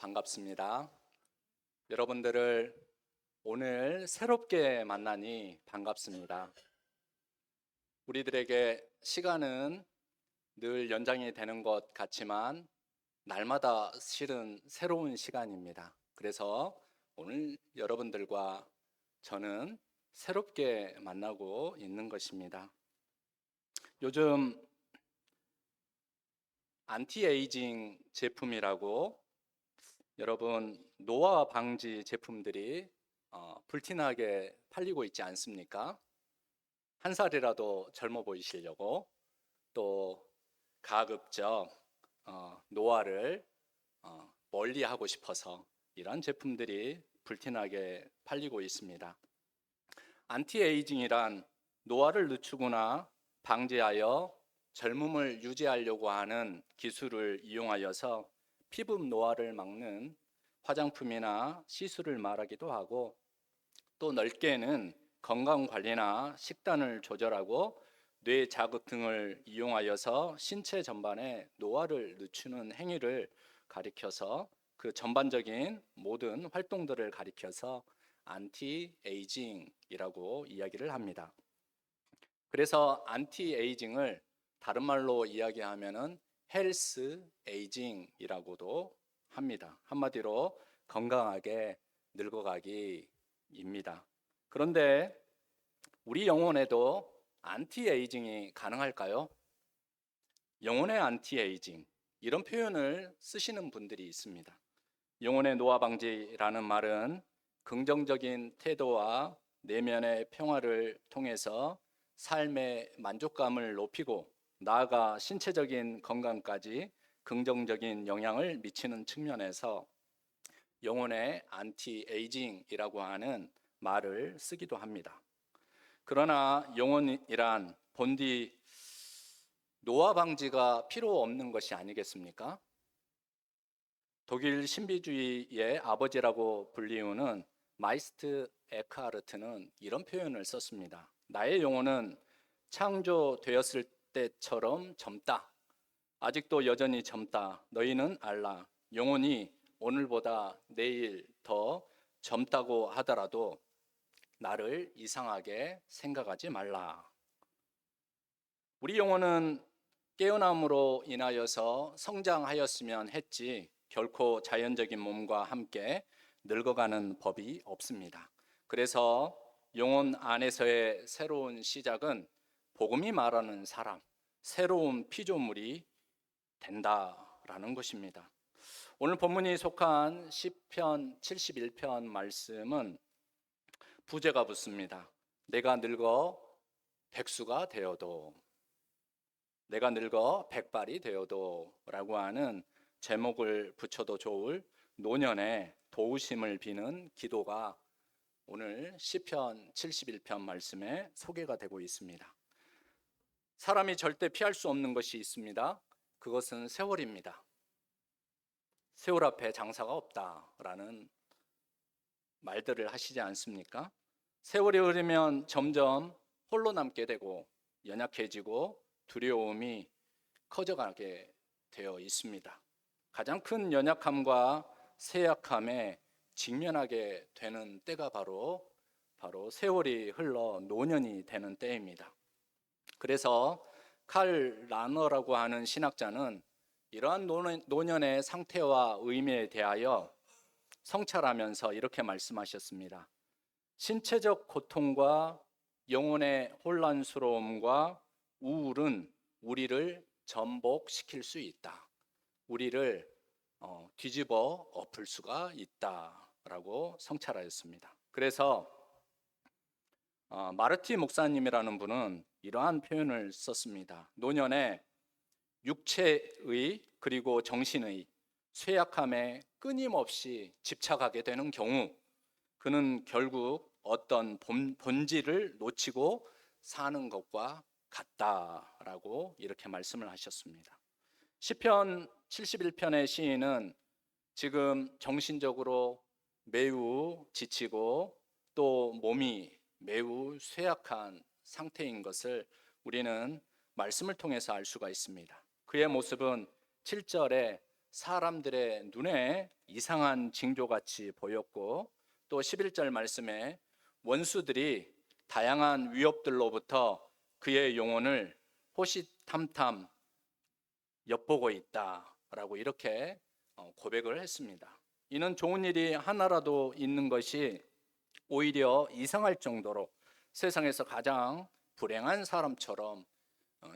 반갑습니다. 여러분들을 오늘 새롭게 만나니 반갑습니다. 우리들에게 시간은 늘 연장이 되는 것 같지만 날마다 실은 새로운 시간입니다. 그래서 오늘 여러분들과 저는 새롭게 만나고 있는 것입니다. 요즘 안티에이징 제품이라고 여러분 노화 방지 제품들이 불티나게 팔리고 있지 않습니까? 한 살이라도 젊어 보이시려고 또 가급적 노화를 멀리 하고 싶어서 이런 제품들이 불티나게 팔리고 있습니다. 안티에이징이란 노화를 늦추거나 방지하여 젊음을 유지하려고 하는 기술을 이용하여서 피부 노화를 막는 화장품이나 시술을 말하기도 하고, 또 넓게는 건강관리나 식단을 조절하고 뇌 자극 등을 이용하여서 신체 전반의 노화를 늦추는 행위를 가리켜서 그 전반적인 모든 활동들을 가리켜서 안티에이징이라고 이야기를 합니다. 그래서 안티에이징을 다른 말로 이야기하면은 헬스 에이징이라고도 합니다. 한마디로 건강하게 늙어가기입니다. 그런데 우리 영혼에도 안티에이징이 가능할까요? 영혼의 안티에이징, 이런 표현을 쓰시는 분들이 있습니다. 영혼의 노화 방지라는 말은 긍정적인 태도와 내면의 평화를 통해서 삶의 만족감을 높이고 나아가 신체적인 건강까지 긍정적인 영향을 미치는 측면에서 영혼의 안티에이징이라고 하는 말을 쓰기도 합니다. 그러나 영혼이란 본디 노화 방지가 필요 없는 것이 아니겠습니까? 독일 신비주의의 아버지라고 불리우는 마이스트 에크하르트는 이런 표현을 썼습니다. 나의 영혼은 창조되었을 때처럼 젊다. 아직도 여전히 젊다. 너희는 알라. 영혼이 오늘보다 내일 더 젊다고 하더라도 나를 이상하게 생각하지 말라. 우리 영혼은 깨어남으로 인하여서 성장하였으면 했지 결코 자연적인 몸과 함께 늙어가는 법이 없습니다. 그래서 영혼 안에서의 새로운 시작은 복음이 말하는 사람, 새로운 피조물이 된다라는 것입니다. 오늘 본문이 속한 시편 71편 말씀은 부제가 붙습니다. 내가 늙어 백수가 되어도, 내가 늙어 백발이 되어도 라고 하는 제목을 붙여도 좋을 노년의 도우심을 비는 기도가 오늘 시편 71편 말씀에 소개가 되고 있습니다. 사람이 절대 피할 수 없는 것이 있습니다. 그것은 세월입니다. 세월 앞에 장사가 없다라는 말들을 하시지 않습니까? 세월이 흐르면 점점 홀로 남게 되고 연약해지고 두려움이 커져가게 되어 있습니다. 가장 큰 연약함과 쇠약함에 직면하게 되는 때가 바로 세월이 흘러 노년이 되는 때입니다. 그래서 칼 라너라고 하는 신학자는 이러한 노년의 상태와 의미에 대하여 성찰하면서 이렇게 말씀하셨습니다. 신체적 고통과 영혼의 혼란스러움과 우울은 우리를 전복시킬 수 있다. 우리를 뒤집어 엎을 수가 있다라고 성찰하였습니다. 그래서 마르티 목사님이라는 분은 이러한 표현을 썼습니다. 노년에 육체의 그리고 정신의 쇠약함에 끊임없이 집착하게 되는 경우 그는 결국 어떤 본질을 놓치고 사는 것과 같다라고 이렇게 말씀을 하셨습니다. 시편 71편의 시인은 지금 정신적으로 매우 지치고 또 몸이 매우 쇠약한 상태인 것을 우리는 말씀을 통해서 알 수가 있습니다. 그의 모습은 7절에 사람들의 눈에 이상한 징조같이 보였고, 또 11절 말씀에 원수들이 다양한 위협들로부터 그의 영혼을 호시탐탐 엿보고 있다라고 이렇게 고백을 했습니다. 이는 좋은 일이 하나라도 있는 것이 오히려 이상할 정도로 세상에서 가장 불행한 사람처럼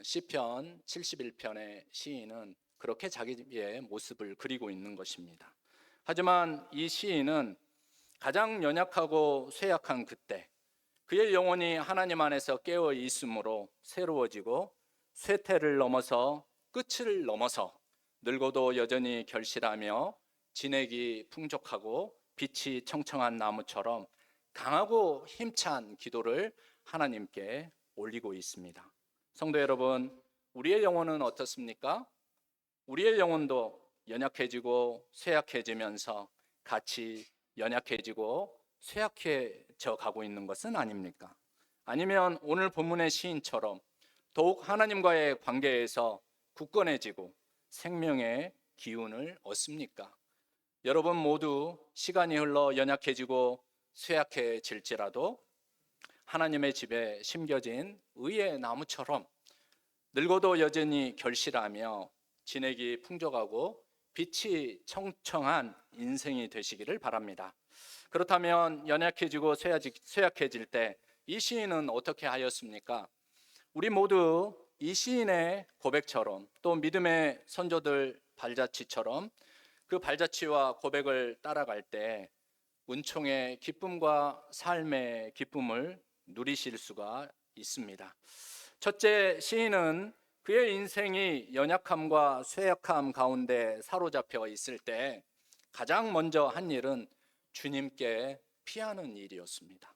시편 71편의 시인은 그렇게 자기의 모습을 그리고 있는 것입니다. 하지만 이 시인은 가장 연약하고 쇠약한 그때 그의 영혼이 하나님 안에서 깨어 있으므로 새로워지고 쇠퇴를 넘어서 끝을 넘어서 늙어도 여전히 결실하며 진액이 풍족하고 빛이 청청한 나무처럼 강하고 힘찬 기도를 하나님께 올리고 있습니다. 성도 여러분, 우리의 영혼은 어떻습니까? 우리의 영혼도 연약해지고 쇠약해지면서 같이 연약해지고 쇠약해져 가고 있는 것은 아닙니까? 아니면 오늘 본문의 시인처럼 더욱 하나님과의 관계에서 굳건해지고 생명의 기운을 얻습니까? 여러분 모두 시간이 흘러 연약해지고 쇠약해질지라도 하나님의 집에 심겨진 의의 나무처럼 늙어도 여전히 결실하며 진액이 풍족하고 빛이 청청한 인생이 되시기를 바랍니다. 그렇다면 연약해지고 쇠약해질 때 이 시인은 어떻게 하였습니까? 우리 모두 이 시인의 고백처럼 또 믿음의 선조들 발자취처럼 그 발자취와 고백을 따라갈 때 은총의 기쁨과 삶의 기쁨을 누리실 수가 있습니다. 첫째, 시인은 그의 인생이 연약함과 쇠약함 가운데 사로잡혀 있을 때 가장 먼저 한 일은 주님께 피하는 일이었습니다.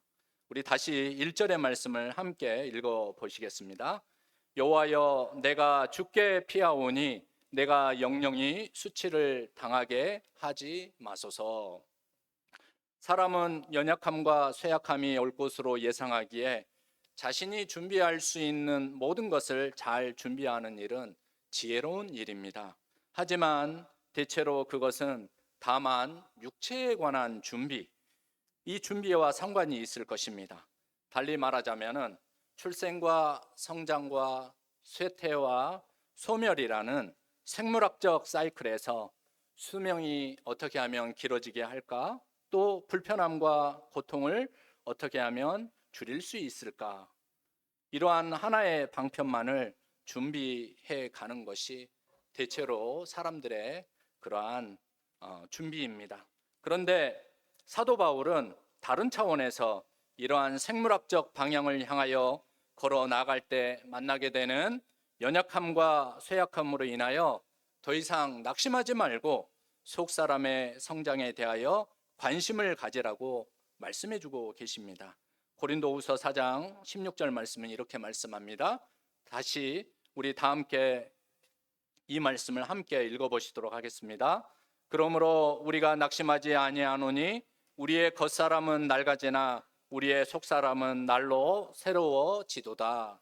우리 다시 1절의 말씀을 함께 읽어 보시겠습니다. 여호와여, 내가 주께 피하오니 내가 영영이 수치를 당하게 하지 마소서. 사람은 연약함과 쇠약함이 올 것으로 예상하기에 자신이 준비할 수 있는 모든 것을 잘 준비하는 일은 지혜로운 일입니다. 하지만 대체로 그것은 다만 육체에 관한 준비, 이 준비와 상관이 있을 것입니다. 달리 말하자면 출생과 성장과 쇠퇴와 소멸이라는 생물학적 사이클에서 수명이 어떻게 하면 길어지게 할까? 또 불편함과 고통을 어떻게 하면 줄일 수 있을까? 이러한 하나의 방편만을 준비해 가는 것이 대체로 사람들의 그러한 준비입니다. 그런데 사도 바울은 다른 차원에서 이러한 생물학적 방향을 향하여 걸어 나갈 때 만나게 되는 연약함과 쇠약함으로 인하여 더 이상 낙심하지 말고 속 사람의 성장에 대하여 관심을 가지라고 말씀해 주고 계십니다. 고린도후서 4장 16절 말씀은 이렇게 말씀합니다. 다시 우리 다 함께 이 말씀을 함께 읽어보시도록 하겠습니다. 그러므로 우리가 낙심하지 아니하노니 우리의 겉사람은 낡아지나 우리의 속사람은 날로 새로워지도다.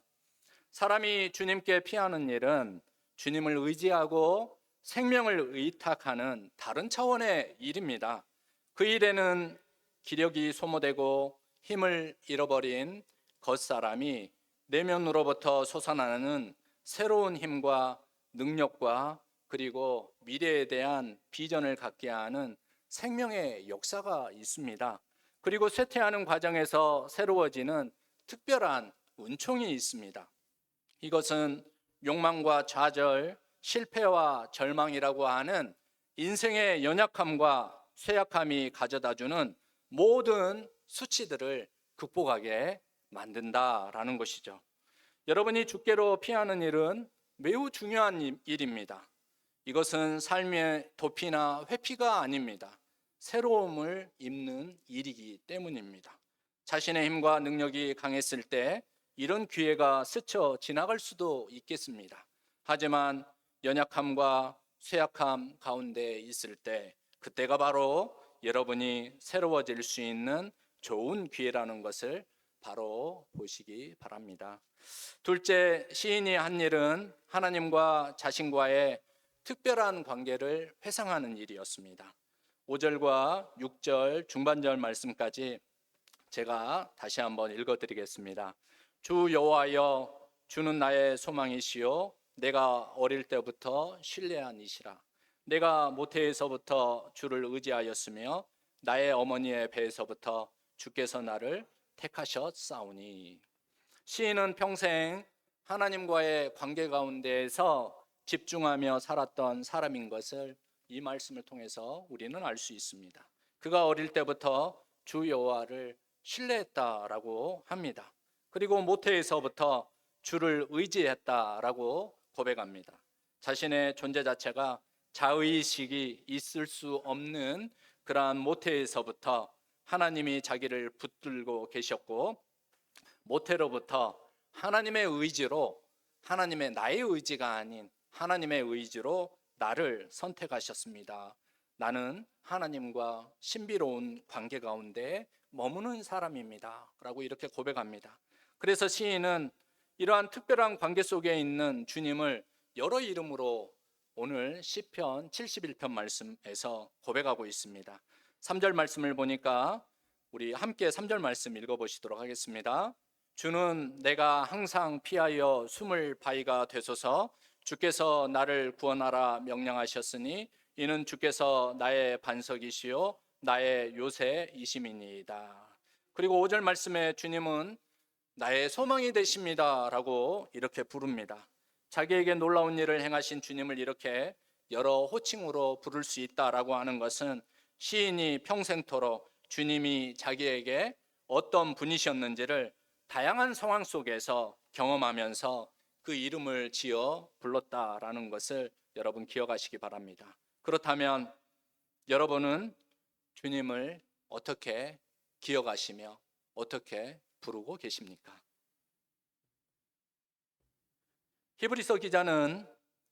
사람이 주님께 피하는 일은 주님을 의지하고 생명을 의탁하는 다른 차원의 일입니다. 그 일에는 기력이 소모되고 힘을 잃어버린 겉사람이 내면으로부터 솟아나는 새로운 힘과 능력과 그리고 미래에 대한 비전을 갖게 하는 생명의 역사가 있습니다. 그리고 쇠퇴하는 과정에서 새로워지는 특별한 은총이 있습니다. 이것은 욕망과 좌절, 실패와 절망이라고 하는 인생의 연약함과 쇠약함이 가져다주는 모든 수치들을 극복하게 만든다라는 것이죠. 여러분이 주께로 피하는 일은 매우 중요한 일입니다. 이것은 삶의 도피나 회피가 아닙니다. 새로움을 입는 일이기 때문입니다. 자신의 힘과 능력이 강했을 때 이런 기회가 스쳐 지나갈 수도 있겠습니다. 하지만 연약함과 쇠약함 가운데 있을 때 그때가 바로 여러분이 새로워질 수 있는 좋은 기회라는 것을 바로 보시기 바랍니다. 둘째, 시인이 한 일은 하나님과 자신과의 특별한 관계를 회상하는 일이었습니다. 5절과 6절 중반절 말씀까지 제가 다시 한번 읽어드리겠습니다. 주 여호와여, 주는 나의 소망이시요 내가 어릴 때부터 신뢰한 이시라. 내가 모태에서부터 주를 의지하였으며 나의 어머니의 배에서부터 주께서 나를 택하셨사오니. 시인은 평생 하나님과의 관계 가운데에서 집중하며 살았던 사람인 것을 이 말씀을 통해서 우리는 알 수 있습니다. 그가 어릴 때부터 주 여호와를 신뢰했다라고 합니다. 그리고 모태에서부터 주를 의지했다라고 고백합니다. 자신의 존재 자체가 자의식이 있을 수 없는 그러한 모태에서부터 하나님이 자기를 붙들고 계셨고, 모태로부터 하나님의 의지로, 하나님의 나의 의지가 아닌 하나님의 의지로 나를 선택하셨습니다. 나는 하나님과 신비로운 관계 가운데 머무는 사람입니다 라고 이렇게 고백합니다. 그래서 시인은 이러한 특별한 관계 속에 있는 주님을 여러 이름으로 오늘 시편 71편 말씀에서 고백하고 있습니다. 3절 말씀을 보니까 우리 함께 3절 말씀 읽어보시도록 하겠습니다. 주는 내가 항상 피하여 숨을 바위가 되소서. 주께서 나를 구원하라 명령하셨으니 이는 주께서 나의 반석이시요 나의 요새이심이니이다. 그리고 5절 말씀에 주님은 나의 소망이 되십니다 라고 이렇게 부릅니다. 자기에게 놀라운 일을 행하신 주님을 이렇게 여러 호칭으로 부를 수 있다라고 하는 것은 시인이 평생토록 주님이 자기에게 어떤 분이셨는지를 다양한 상황 속에서 경험하면서 그 이름을 지어 불렀다라는 것을 여러분 기억하시기 바랍니다. 그렇다면 여러분은 주님을 어떻게 기억하시며 어떻게 부르고 계십니까? 히브리서 기자는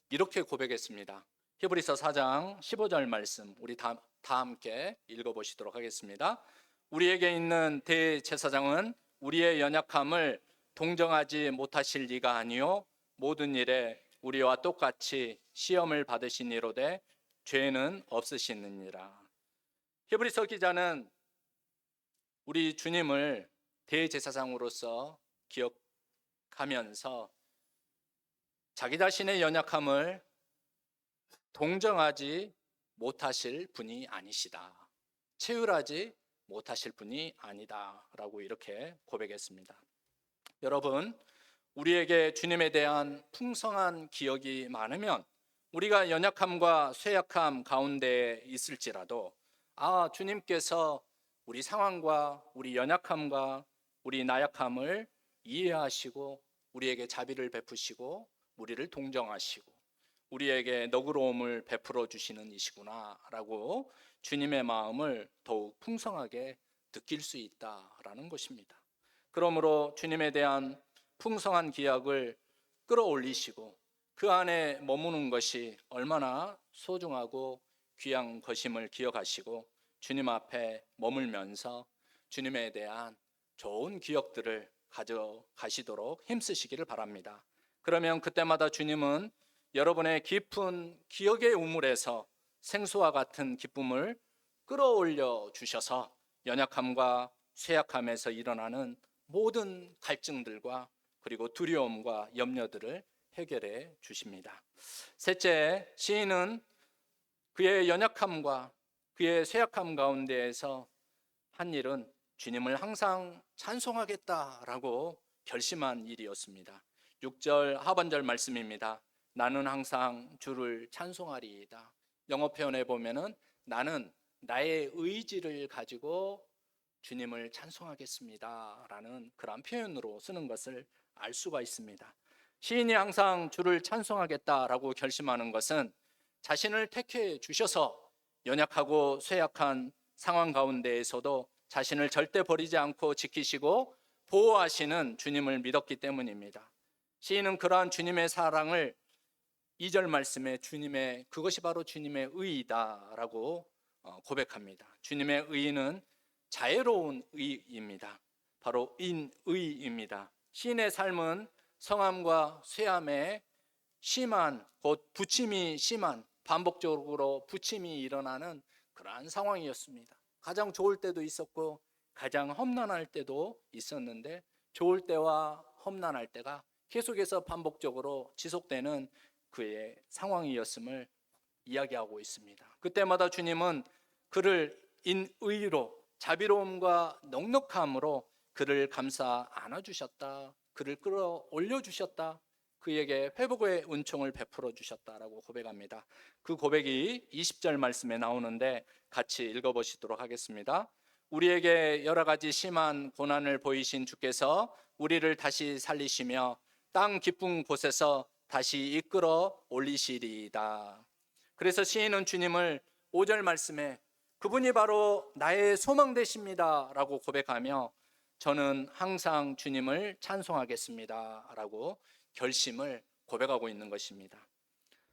이렇게 고백했습니다. 히브리서 4장 15절 말씀 우리 다 함께 읽어보시도록 하겠습니다. 우리에게 있는 대제사장은 우리의 연약함을 동정하지 못하실 리가 아니요 모든 일에 우리와 똑같이 시험을 받으시니로되 죄는 없으시느니라. 히브리서 기자는 우리 주님을 대제사장으로서 기억하면서 자기 자신의 연약함을 동정하지 못하실 분이 아니시다, 체휼하지 못하실 분이 아니다 라고 이렇게 고백했습니다. 여러분, 우리에게 주님에 대한 풍성한 기억이 많으면 우리가 연약함과 쇠약함 가운데 있을지라도 주님께서 우리 상황과 우리 연약함과 우리 나약함을 이해하시고 우리에게 자비를 베푸시고 우리를 동정하시고 우리에게 너그러움을 베풀어 주시는 이시구나 라고 주님의 마음을 더욱 풍성하게 느낄 수 있다라는 것입니다. 그러므로 주님에 대한 풍성한 기약을 끌어올리시고 그 안에 머무는 것이 얼마나 소중하고 귀한 것임을 기억하시고 주님 앞에 머물면서 주님에 대한 좋은 기억들을 가져가시도록 힘쓰시기를 바랍니다. 그러면 그때마다 주님은 여러분의 깊은 기억의 우물에서 생수와 같은 기쁨을 끌어올려 주셔서 연약함과 쇠약함에서 일어나는 모든 갈증들과 그리고 두려움과 염려들을 해결해 주십니다. 셋째, 시인은 그의 연약함과 그의 쇠약함 가운데에서 한 일은 주님을 항상 찬송하겠다라고 결심한 일이었습니다. 6절 하반절 말씀입니다. 나는 항상 주를 찬송하리이다. 영어 표현에 보면은 나는 나의 의지를 가지고 주님을 찬송하겠습니다 라는 그런 표현으로 쓰는 것을 알 수가 있습니다. 시인이 항상 주를 찬송하겠다라고 결심하는 것은 자신을 택해 주셔서 연약하고 쇠약한 상황 가운데에서도 자신을 절대 버리지 않고 지키시고 보호하시는 주님을 믿었기 때문입니다. 시인은 그러한 주님의 사랑을 2절 말씀에 그것이 바로 주님의 의이다라고 고백합니다. 주님의 의는 자애로운 의입니다. 바로 인의입니다. 시인의 삶은 성함과 쇠함에 심한, 곧 부침이 심한, 반복적으로 부침이 일어나는 그러한 상황이었습니다. 가장 좋을 때도 있었고 가장 험난할 때도 있었는데, 좋을 때와 험난할 때가 계속해서 반복적으로 지속되는 그의 상황이었음을 이야기하고 있습니다. 그때마다 주님은 그를 인의로, 자비로움과 넉넉함으로 그를 감싸 안아주셨다, 그를 끌어올려 주셨다, 그에게 회복의 은총을 베풀어 주셨다라고 고백합니다. 그 고백이 20절 말씀에 나오는데 같이 읽어보시도록 하겠습니다. 우리에게 여러 가지 심한 고난을 보이신 주께서 우리를 다시 살리시며 땅 깊은 곳에서 다시 이끌어 올리시리이다. 그래서 시인은 주님을 5절 말씀에 그분이 바로 나의 소망 되십니다 라고 고백하며, 저는 항상 주님을 찬송하겠습니다 라고 결심을 고백하고 있는 것입니다.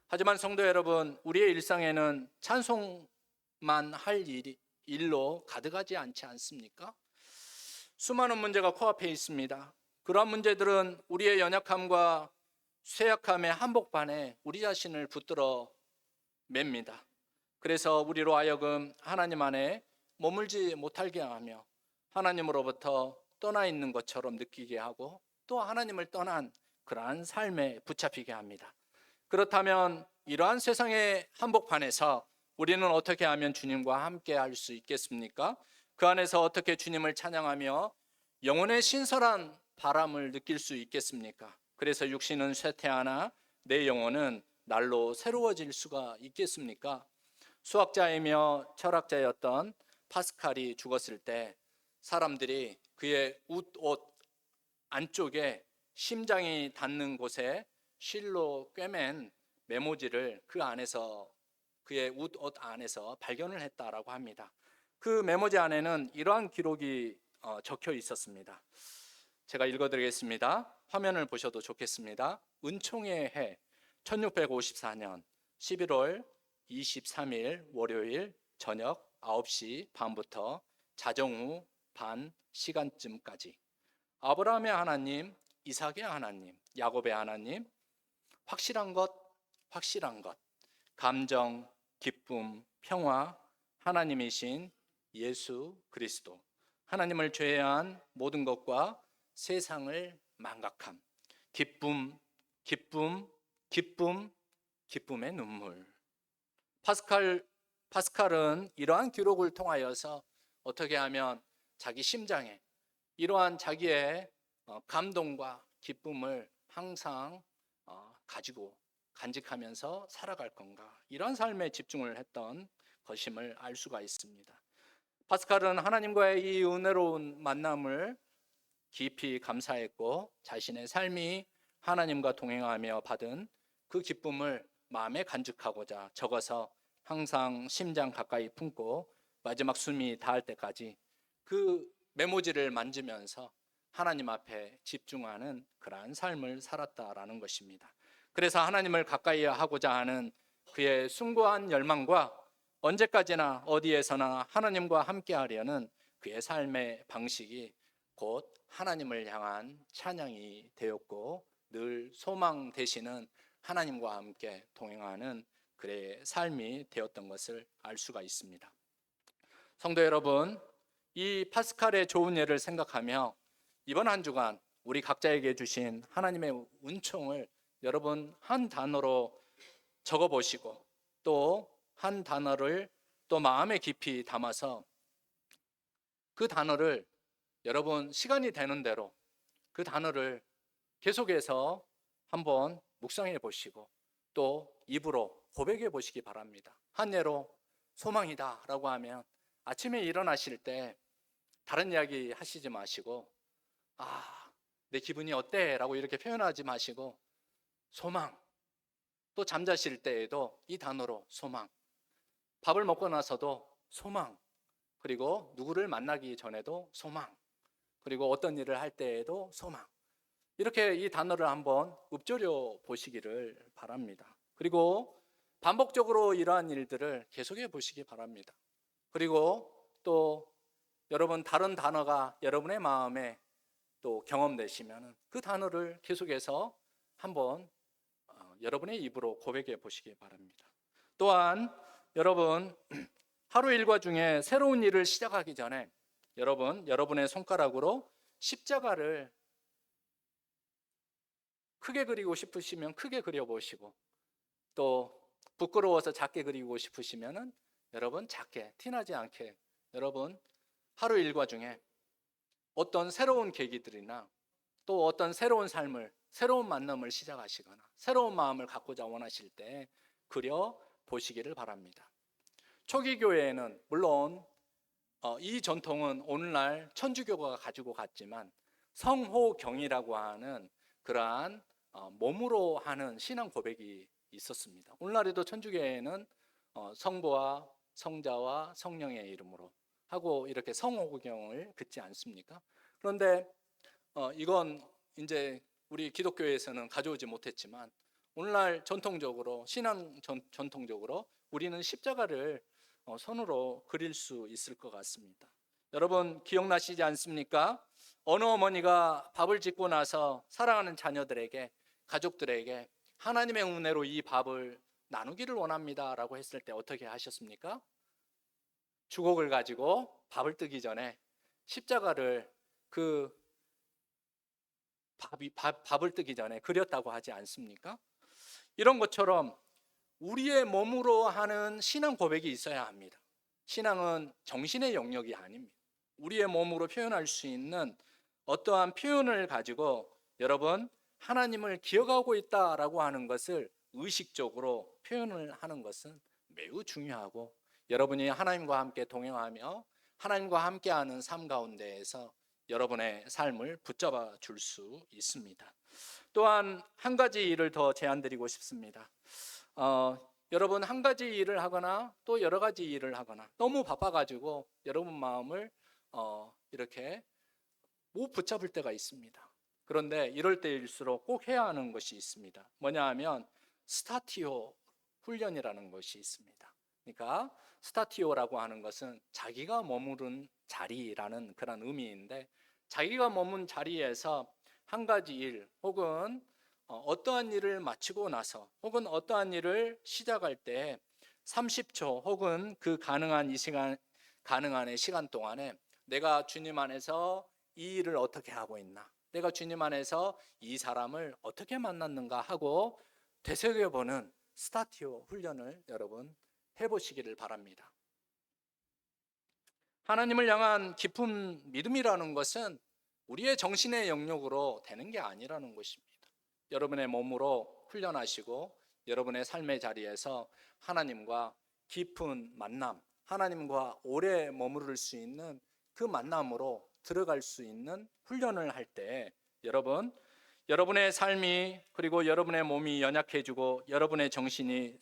하지만 성도 여러분, 우리의 일상에는 찬송만 할 일로 가득하지 않지 않습니까? 수많은 문제가 코앞에 있습니다. 그러한 문제들은 우리의 연약함과 쇠약함의 한복판에 우리 자신을 붙들어 맵니다. 그래서 우리로 하여금 하나님 안에 머물지 못하게 하며 하나님으로부터 떠나 있는 것처럼 느끼게 하고, 또 하나님을 떠난 그러한 삶에 붙잡히게 합니다. 그렇다면 이러한 세상의 한복판에서 우리는 어떻게 하면 주님과 함께 할 수 있겠습니까? 그 안에서 어떻게 주님을 찬양하며 영혼의 신선한 바람을 느낄 수 있겠습니까? 그래서 육신은 쇠퇴하나 내 영혼은 날로 새로워질 수가 있겠습니까? 수학자이며 철학자였던 파스칼이 죽었을 때 사람들이 그의 웃옷 안쪽에 심장이 닿는 곳에 실로 꿰맨 메모지를 그 안에서, 그의 웃옷 안에서 발견을 했다라고 합니다. 그 메모지 안에는 이러한 기록이 적혀 있었습니다. 제가 읽어드리겠습니다. 화면을 보셔도 좋겠습니다. 은총의 해 1654년 11월 23일 월요일 저녁 9시 반부터 자정 후 반 시간쯤까지 아브라함의 하나님, 이삭의 하나님, 야곱의 하나님, 확실한 것, 감정, 기쁨, 평화, 하나님이신 예수 그리스도, 하나님을 제외한 모든 것과 세상을 망각함, 기쁨의 눈물. 파스칼은 이러한 기록을 통하여서 어떻게 하면 자기 심장에 이러한 자기의 감동과 기쁨을 항상 가지고 간직하면서 살아갈 건가, 이런 삶에 집중을 했던 것임을 알 수가 있습니다. 파스칼은 하나님과의 이 은혜로운 만남을 깊이 감사했고, 자신의 삶이 하나님과 동행하며 받은 그 기쁨을 마음에 간직하고자 적어서 항상 심장 가까이 품고 마지막 숨이 닿을 때까지 그 메모지를 만지면서 하나님 앞에 집중하는 그러한 삶을 살았다라는 것입니다. 그래서 하나님을 가까이 하고자 하는 그의 숭고한 열망과 언제까지나 어디에서나 하나님과 함께 하려는 그의 삶의 방식이 곧 하나님을 향한 찬양이 되었고, 늘 소망 되시는 하나님과 함께 동행하는 그의 삶이 되었던 것을 알 수가 있습니다. 성도 여러분, 이 파스칼의 좋은 예를 생각하며 이번 한 주간 우리 각자에게 주신 하나님의 은총을 여러분 한 단어로 적어보시고, 또 한 단어를 또 마음에 깊이 담아서 그 단어를 여러분 시간이 되는 대로 그 단어를 계속해서 한번 묵상해 보시고 또 입으로 고백해 보시기 바랍니다. 한 예로 소망이다 라고 하면 아침에 일어나실 때 다른 이야기 하시지 마시고 내 기분이 어때? 라고 이렇게 표현하지 마시고 소망, 또 잠자실 때에도 이 단어로 소망, 밥을 먹고 나서도 소망, 그리고 누구를 만나기 전에도 소망, 그리고 어떤 일을 할 때에도 소망, 이렇게 이 단어를 한번 읊조려 보시기를 바랍니다. 그리고 반복적으로 이러한 일들을 계속해 보시기 바랍니다. 그리고 또 여러분 다른 단어가 여러분의 마음에 또 경험되시면 그 단어를 계속해서 한번 여러분의 입으로 고백해 보시기 바랍니다. 또한 여러분 하루 일과 중에 새로운 일을 시작하기 전에 여러분의 손가락으로 십자가를 크게 그리고 싶으시면 크게 그려보시고, 또 부끄러워서 작게 그리고 싶으시면은 여러분 작게, 티나지 않게 여러분 하루 일과 중에 어떤 새로운 계기들이나 또 어떤 새로운 삶을, 새로운 만남을 시작하시거나 새로운 마음을 갖고자 원하실 때 그려 보시기를 바랍니다. 초기 교회에는 물론 이 전통은 오늘날 천주교가 가지고 갔지만 성호경이라고 하는 그러한 몸으로 하는 신앙 고백이 있었습니다. 오늘날에도 천주교회에는 성부와 성자와 성령의 이름으로 하고 이렇게 성호경을 긋지 않습니까? 그런데 이건 이제 우리 기독교에서는 가져오지 못했지만 오늘날 전통적으로 전통적으로 우리는 십자가를 손으로 그릴 수 있을 것 같습니다. 여러분 기억나시지 않습니까? 어느 어머니가 밥을 짓고 나서 사랑하는 자녀들에게, 가족들에게 하나님의 은혜로 이 밥을 나누기를 원합니다 라고 했을 때 어떻게 하셨습니까? 주걱을 가지고 밥을 뜨기 전에 십자가를 밥을 뜨기 전에 그렸다고 하지 않습니까? 이런 것처럼 우리의 몸으로 하는 신앙 고백이 있어야 합니다. 신앙은 정신의 영역이 아닙니다. 우리의 몸으로 표현할 수 있는 어떠한 표현을 가지고 여러분 하나님을 기억하고 있다라고 하는 것을 의식적으로 표현을 하는 것은 매우 중요하고, 여러분이 하나님과 함께 동행하며 하나님과 함께하는 삶 가운데에서 여러분의 삶을 붙잡아 줄 수 있습니다. 또한 한 가지 일을 더 제안드리고 싶습니다. 여러분 한 가지 일을 하거나 또 여러 가지 일을 하거나 너무 바빠가지고 여러분 마음을 이렇게 못 붙잡을 때가 있습니다. 그런데 이럴 때일수록 꼭 해야 하는 것이 있습니다. 뭐냐 하면 스타티오 훈련이라는 것이 있습니다. 그러니까 스타티오라고 하는 것은 자기가 머무른 자리라는 그런 의미인데, 자기가 머문 자리에서 한 가지 일 혹은 어떠한 일을 마치고 나서 혹은 어떠한 일을 시작할 때 30초 혹은 그 가능한 시간 동안에 내가 주님 안에서 이 일을 어떻게 하고 있나, 내가 주님 안에서 이 사람을 어떻게 만났는가 하고 되새겨보는 스타티오 훈련을 여러분 해보시기를 바랍니다. 하나님을 향한 깊은 믿음이라는 것은 우리의 정신의 영역으로 되는 게 아니라는 것입니다. 여러분의 몸으로 훈련하시고 여러분의 삶의 자리에서 하나님과 깊은 만남, 하나님과 오래 머무를 수 있는 그 만남으로 들어갈 수 있는 훈련을 할 때 여러분의 삶이 그리고 여러분의 몸이 연약해지고 여러분의 정신이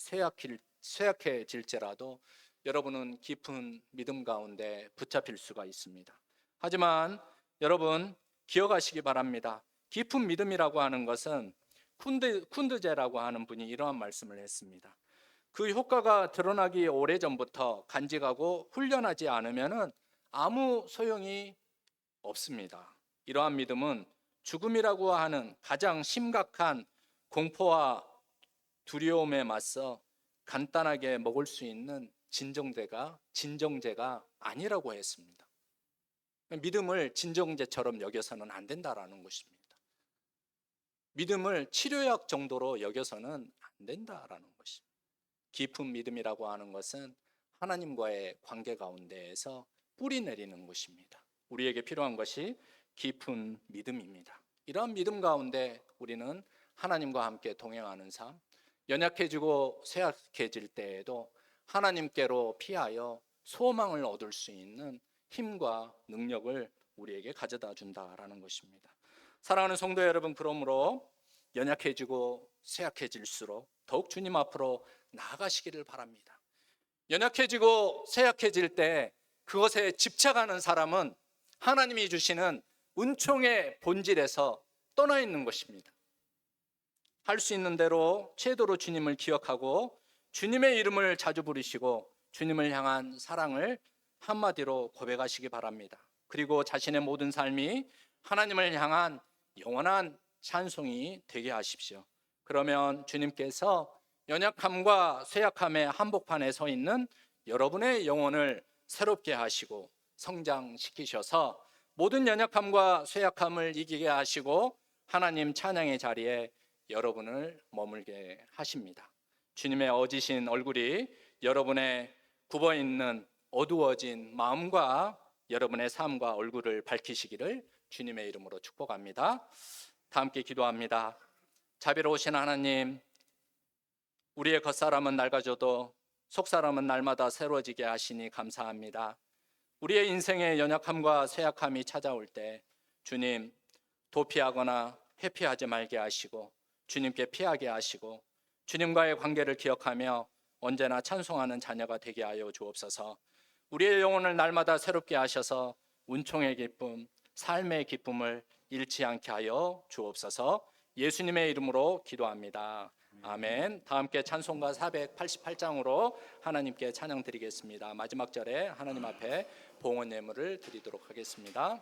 쇠약해질지라도 여러분은 깊은 믿음 가운데 붙잡힐 수가 있습니다. 하지만 여러분 기억하시기 바랍니다. 깊은 믿음이라고 하는 것은 쿤드제라고 하는 분이 이러한 말씀을 했습니다. 그 효과가 드러나기 오래전부터 간직하고 훈련하지 않으면 아무 소용이 없습니다. 이러한 믿음은 죽음이라고 하는 가장 심각한 공포와 두려움에 맞서 간단하게 먹을 수 있는 진정제가 아니라고 했습니다. 믿음을 진정제처럼 여겨서는 안 된다라는 것입니다. 믿음을 치료약 정도로 여겨서는 안 된다라는 것입니다. 깊은 믿음이라고 하는 것은 하나님과의 관계 가운데에서 뿌리 내리는 것입니다. 우리에게 필요한 것이 깊은 믿음입니다. 이러한 믿음 가운데 우리는 하나님과 함께 동행하는 삶, 연약해지고 쇠약해질 때에도 하나님께로 피하여 소망을 얻을 수 있는 힘과 능력을 우리에게 가져다 준다라는 것입니다. 사랑하는 성도 여러분, 그러므로 연약해지고 쇠약해질수록 더욱 주님 앞으로 나아가시기를 바랍니다. 연약해지고 쇠약해질 때 그것에 집착하는 사람은 하나님이 주시는 은총의 본질에서 떠나 있는 것입니다. 할 수 있는 대로 최대로 주님을 기억하고 주님의 이름을 자주 부르시고 주님을 향한 사랑을 한마디로 고백하시기 바랍니다. 그리고 자신의 모든 삶이 하나님을 향한 영원한 찬송이 되게 하십시오. 그러면 주님께서 연약함과 쇠약함의 한복판에 서 있는 여러분의 영혼을 새롭게 하시고 성장시키셔서 모든 연약함과 쇠약함을 이기게 하시고 하나님 찬양의 자리에 여러분을 머물게 하십니다. 주님의 어지신 얼굴이 여러분의 굽어있는 어두워진 마음과 여러분의 삶과 얼굴을 밝히시기를 주님의 이름으로 축복합니다. 다 함께 기도합니다. 자비로우신 하나님, 우리의 겉사람은 낡아져도 속사람은 날마다 새로워지게 하시니 감사합니다. 우리의 인생에 연약함과 쇠약함이 찾아올 때 주님, 도피하거나 회피하지 말게 하시고 주님께 피하게 하시고 주님과의 관계를 기억하며 언제나 찬송하는 자녀가 되게 하여 주옵소서. 우리의 영혼을 날마다 새롭게 하셔서 은총의 기쁨, 삶의 기쁨을 잃지 않게 하여 주옵소서. 예수님의 이름으로 기도합니다. 아멘. 다 함께 찬송가 488장으로 하나님께 찬양 드리겠습니다. 마지막 절에 하나님 앞에 봉헌 예물을 드리도록 하겠습니다.